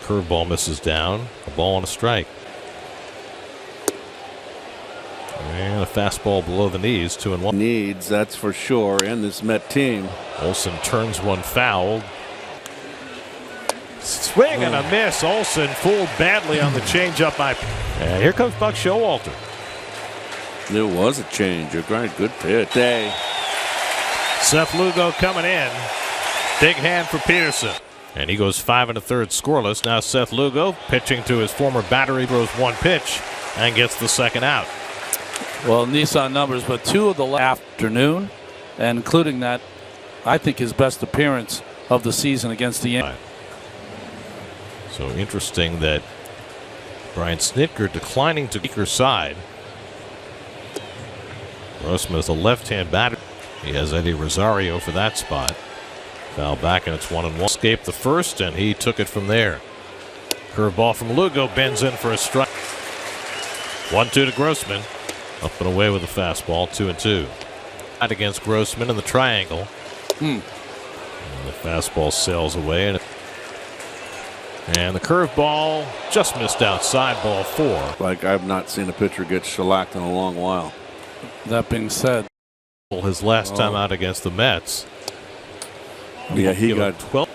Curveball misses down. A ball and a strike. And a fastball below the knees, 2-1. Needs, that's for sure, in this Met team. Olsen turns one foul. Swing and a miss. Olsen fooled badly on the changeup by. And here comes Buck Showalter. There was a change. You're right. Good pitch. Seth Lugo coming in. Big hand for Peterson. And he goes 5 1/3 scoreless. Now Seth Lugo pitching to his former battery, throws one pitch and gets the second out. Well, Nissan numbers, but 2 of the afternoon, and including that, I think his best appearance of the season against the Yankees. So interesting that Brian Snitker declining to weaker side. Grossman is a left-hand batter. He has Eddie Rosario for that spot. Foul back, and it's 1-1. Escaped the first, and he took it from there. Curveball from Lugo, bends in for a strike. 1-2 to Grossman. Up and away with a fastball, 2-2. Against Grossman in the triangle. And the fastball sails away, and the curveball just missed outside, ball 4. Like I've not seen a pitcher get shellacked in a long while. That being said, his last time out against the Mets. Yeah, he got 12.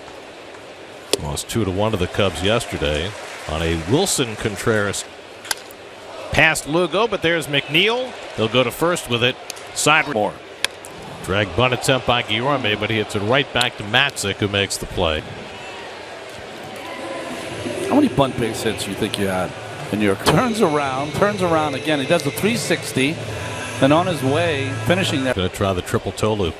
Lost 2-1 to the Cubs yesterday on a Wilson Contreras. Past Lugo, but there's McNeil. He'll go to first with it. Side more. Drag bunt attempt by Guillorme, but he hits it right back to Matzik, who makes the play. how many bunt base hits you think you had in your career? Turns around again. He does a 360, and on his way, finishing that. Going to try the triple toe loop.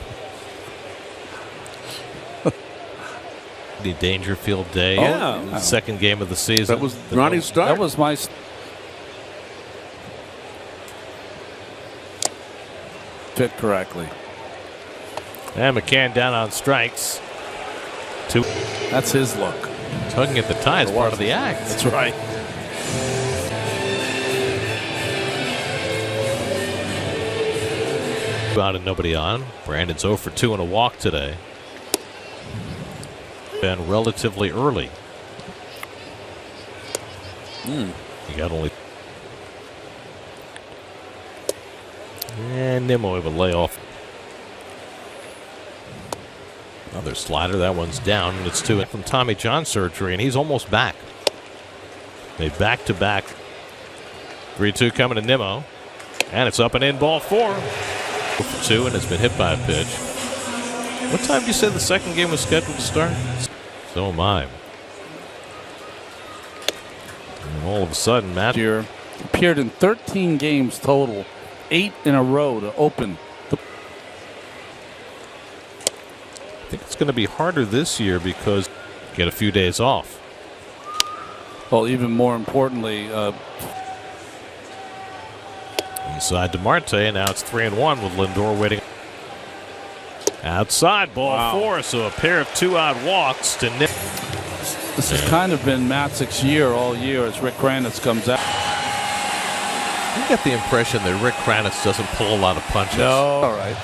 The Dangerfield day. Yeah. Second game of the season. That was Ronnie's start. That was my. Fit correctly. And McCann down on strikes. 2. That's his look. Tugging at the tie is part of the act. That's right. Out and nobody on. Brandon's 0 for 2 and a walk today. Been relatively early. He got only. And Nimmo able to lay off. Another slider. That one's down, and it's 2 from Tommy John surgery, and he's almost back. They back-to-back. 3-2 coming to Nimmo, and it's up and in, ball 4. 2, and it's been hit by a pitch. What time did you say the second game was scheduled to start? So am I. And all of a sudden, Matt Here appeared in 13 games total, 8 in a row to open. I think it's going to be harder this year because get a few days off. Well, even more importantly, inside to Marte, and now it's 3-1 with Lindor waiting. Outside, ball 4, so a pair of 2-out walks to Nick. This has kind of been Matzik's year all year as Rick Kranitz comes out. I get the impression that Rick Kranitz doesn't pull a lot of punches. No. All right.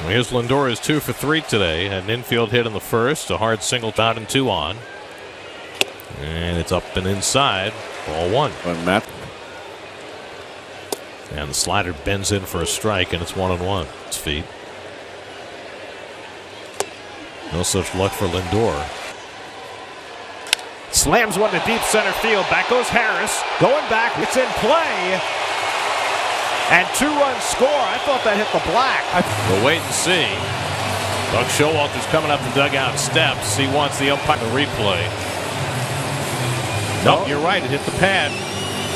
Well, here's Lindor, is 2 for 3 today. An infield hit in the first, a hard single out and 2 on. And it's up and inside, ball 1. Matt. And the slider bends in for a strike, and it's 1-1. His feet. No such luck for Lindor. Slams one to deep center field. Back goes Harris. Going back. It's in play. And 2-run score. I thought that hit the black. We'll wait and see. Buck Showalter's coming up the dugout steps. He wants the umpire to replay. Nope, you're right. It hit the pad.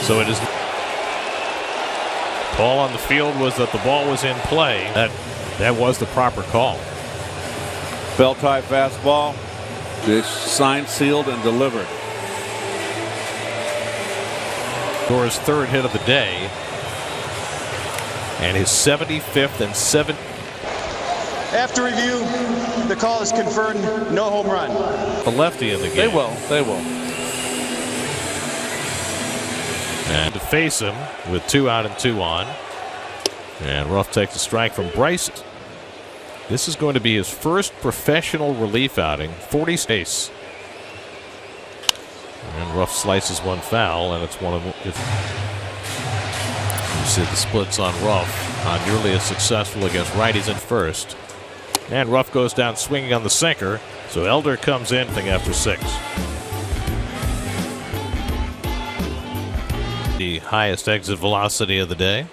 So it is. Call on the field was that the ball was in play. That was the proper call. Bell tie fastball. This signed, sealed, and delivered. Lindor's 3rd hit of the day. And his 75th and 7th. After review, the call is confirmed. No home run. The lefty in the game. They will. They will. And to face him with 2 out and 2 on. And Ruff takes a strike from Bryce. This is going to be his first professional relief outing. 40 space. And Ruff slices one foul, and it's 1-1. You see the splits on Ruff. Not nearly as successful against righties at first. And Ruff goes down swinging on the sinker. So Elder comes in after 6. The highest exit velocity of the day.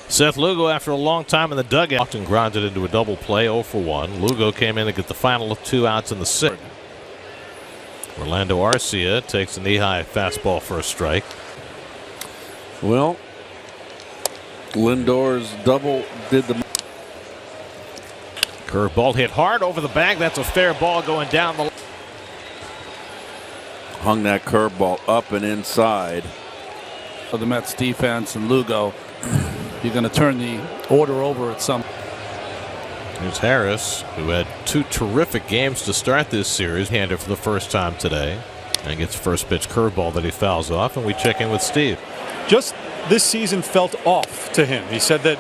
Seth Lugo, after a long time in the dugout, often grounded into a double play, 0 for 1. Lugo came in to get the final 2 outs in the 6th. Orlando Arcia takes a knee-high fastball for a strike. Well, Lindor's double did the. Curveball hit hard over the bag. That's a fair ball going down the. Hung that curveball up and inside. For the Mets defense and Lugo, you're going to turn the order over at some. Here's Harris, who had 2 terrific games to start this series. Hander for the first time today. And gets first pitch curveball that he fouls off. And we check in with Steve. Just this season felt off to him. He said that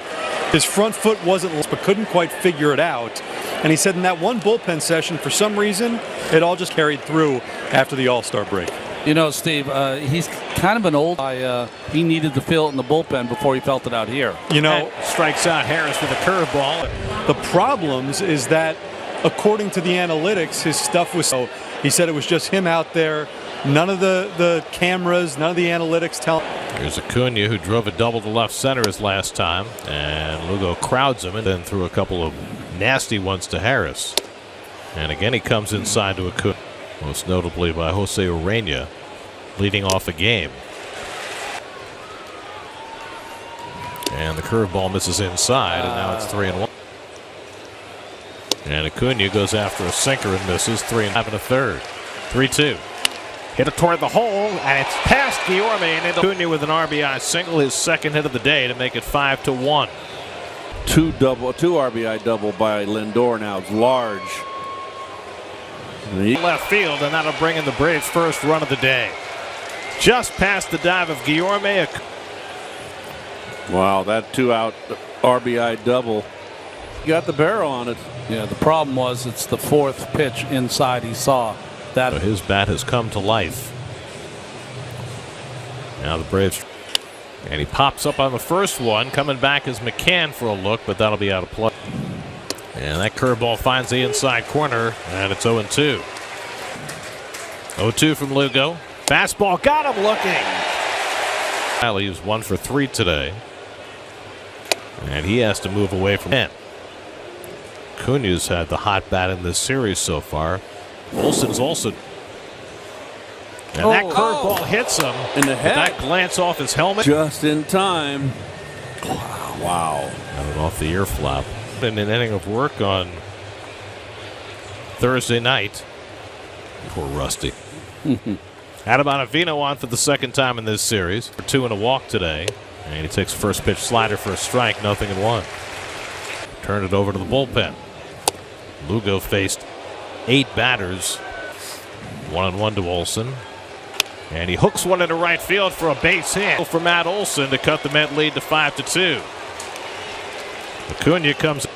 his front foot wasn't, but couldn't quite figure it out. And he said in that one bullpen session, for some reason, it all just carried through after the All-Star break. You know, Steve, he's kind of an old guy. He needed to feel it in the bullpen before he felt it out here. You know, and strikes out Harris with a curveball. The problems is that, according to the analytics, his stuff was so. He said it was just him out there. None of the cameras, none of the analytics telling. Here's Acuna, who drove a double to left center his last time, and Lugo crowds him and then threw a couple of nasty ones to Harris. And again, he comes inside to Acuna, most notably by Jose Urena, leading off a game. And the curveball misses inside, and now it's 3-1. And Acuna goes after a sinker and misses. 3.5 1/3. 3-2. Hit it toward the hole, and it's past Guillorme, and Acuna with an RBI single, his second hit of the day to make it 5-1. 2 RBI double by Lindor now. It's large. Left field, and that'll bring in the Braves' first run of the day. Just past the dive of Guillorme. Wow, that 2-out RBI double. Got the barrel on it. Yeah, the problem was it's the 4th pitch inside he saw. That So his bat has come to life. Now the Braves, and he pops up on the first one. Coming back is McCann for a look, but that'll be out of play. And that curveball finds the inside corner, and it's 0-2. 0-2 from Lugo. Fastball got him looking. He was 1 for 3 today, and he has to move away from him. Acuna's had the hot bat in this series so far. Olsen's also. And that curveball hits him in the head. That glance off his helmet. Just in time. Wow. And off the ear flap. In an inning of work on Thursday night. Poor Rusty. Adam Ottavino on for the second time in this series. For 2 and a walk today. And he takes first pitch slider for a strike. 0-1. Turned it over to the bullpen. Lugo faced 8 batters. 1-1 to Olsen. And he hooks one into right field for a base hit for Matt Olson to cut the Met lead to 5-2. Acuna comes.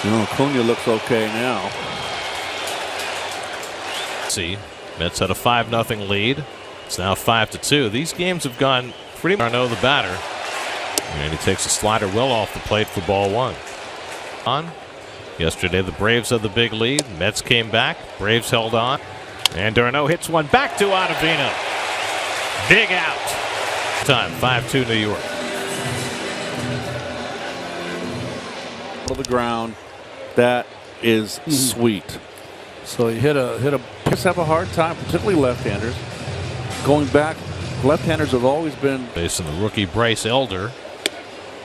You know, Acuna looks okay now. See, Mets had a 5-0 lead. It's now 5-2. These games have gone pretty much. Arno the batter. And he takes a slider well off the plate for ball 1. On. Yesterday, the Braves had the big lead. Mets came back. Braves held on. And D'Arnaud hits one back to Ottavino. Big out. Time, 5-2 New York. To the ground. That is sweet. So he hit a. Just have a hard time, particularly left-handers. Going back, left-handers have always been. Facing the rookie Bryce Elder.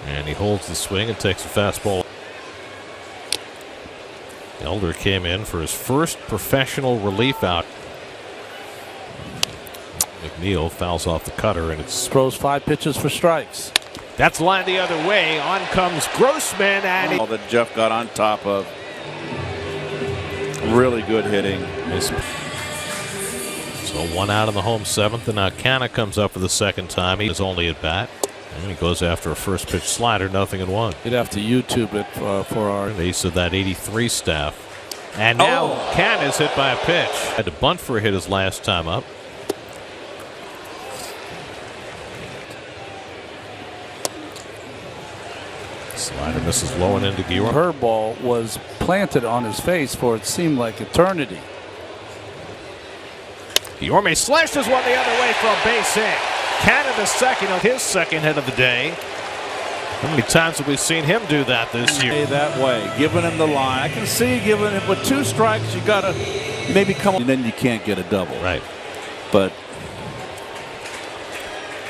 And he holds the swing and takes a fastball. Elder came in for his first professional relief out. McNeil fouls off the cutter, and it's Throws 5 pitches for strikes. That's lined the other way. On comes Grossman, and All that Jeff got on top of. Really good hitting. So 1 out in the home 7th, and now Canna comes up for the second time. He is only at bat. And he goes after a first pitch slider, 0-1. You'd have to YouTube it for our Ace of that 83 staff. And now Can is hit by a pitch. Had to bunt for a hit his last time up. Slider misses low and into Guillorme. Her ball was planted on his face for it seemed like eternity. Guillorme slashes one the other way for a base hit. Canada second on his second hit of the day. How many times have we seen him do that this year? That way, giving him the line. I can see giving him with 2 strikes, you got to maybe come and then you can't get a double. Right. But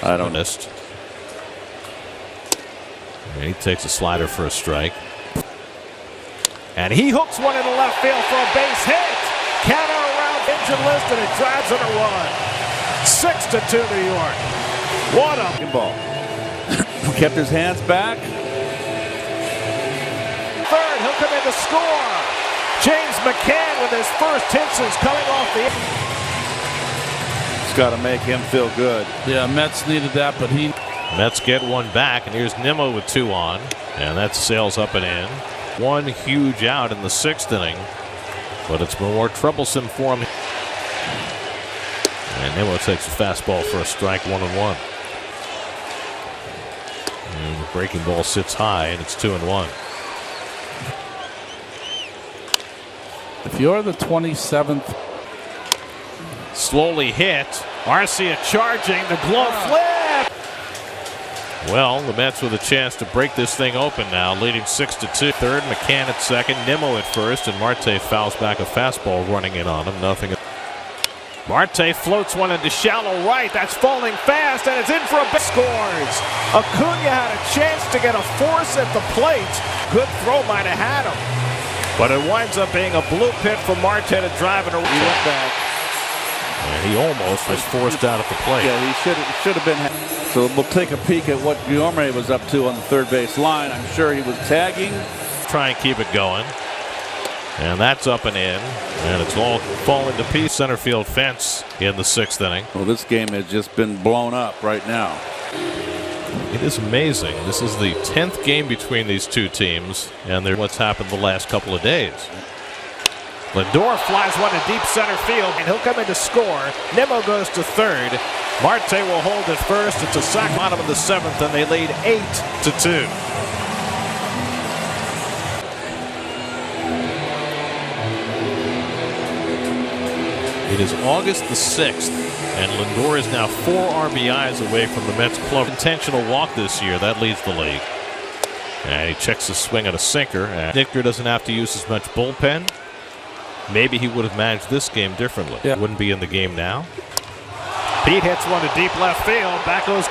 I don't know. And he takes a slider for a strike. And he hooks one into left field for a base hit. Canada around injured list and it drives in a run. 6-2 New York. What a ball. Kept his hands back. Third, he'll come in to score. James McCann with his first hit since coming off the. It's got to make him feel good. Yeah, Mets needed that, but he. Mets get one back, and here's Nimmo with 2 on, and that sails up and in. One huge out in the 6th inning, but it's been more troublesome for him. And Nimmo takes a fastball for a strike, 1-1. And the breaking ball sits high, and it's 2-1. If you're the 27th. Slowly hit. Arcia charging, the glove flip. Well, the Mets with a chance to break this thing open now, leading 6-2. Third, McCann at second, Nimmo at first, and Marte fouls back a fastball running in on him. Nothing. Marte floats one into shallow right. That's falling fast, and it's in for a big scores. Acuna had a chance to get a force at the plate. Good throw might have had him. But it winds up being a blue pit for Marte to drive it around. He went back. And he almost was forced out at the plate. Yeah, he should have been. So we'll take a peek at what Guillorme was up to on the third base line. I'm sure he was tagging. Try and keep it going. And that's up and in. And it's all falling to pieces. Center field fence in the 6th inning. Well, this game has just been blown up right now. It is amazing. This is the 10th game between these two teams. And they're what's happened the last couple of days. Lindor flies one to deep center field, and he'll come in to score. Nimmo goes to third. Marte will hold at first. It's a sac bottom of the 7th, and they lead 8-2. It is August the 6th, and Lindor is now 4 RBIs away from the Mets' club. Intentional walk this year. That leads the league. And he checks his swing at a sinker. Nichter doesn't have to use as much bullpen. Maybe he would have managed this game differently. Yeah. Wouldn't be in the game now. Pete hits one to deep left field. Back goes